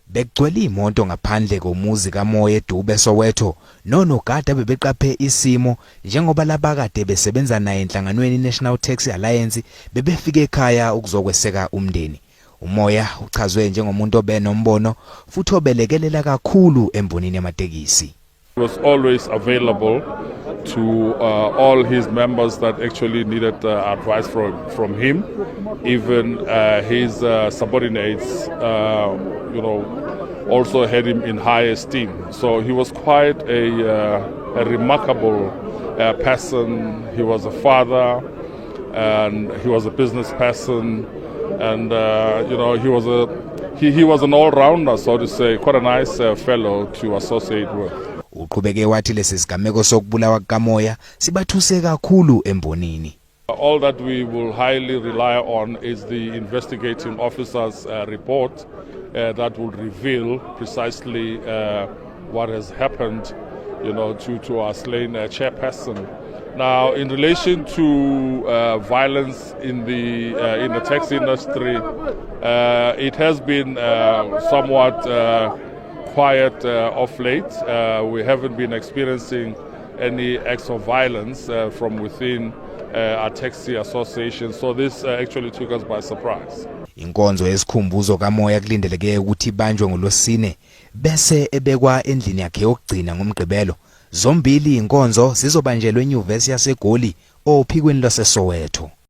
Bekugcwele imoto ngaphandle komuzi kaMoya eDube Soweto nonogada bebeqaphe isimo njengoba labakade besebenza naye enhlanganweni National Taxi Alliance bebefika ekhaya ukuzokweseka umndeni. uMoya uchazwe njengomuntu obenombono futhi obelekelela kakhulu embonini yamatekisi. He was always available to all his members that actually needed advice from him, even his subordinates, also had him in high esteem. So he was quite a remarkable person. He was a father, and he was a business person, and he was an all-rounder, so to say, quite a nice fellow to associate with. Uqhubeke wathi lesisigameko sokubulawa kaMoya sibathuse kakhulu embonini. All that we will highly rely on is the investigating officer's report that will reveal precisely what has happened, to our slain chairperson. Now, in relation to violence in the taxi industry, it has been somewhat quiet of late. We haven't been experiencing any acts of violence from within our taxi association, so this actually took us by surprise. Inkonzo yesikhumbuzo kaMoya kulindeleke ukuthi ibanjwe ngoLwesine bese ebekwa endlini yakhe yokugcina ngomgqibelo. Zombili inkonzo zizobanjelwe eNyuvesi yaseGoli ophikweni lwaseSoweto.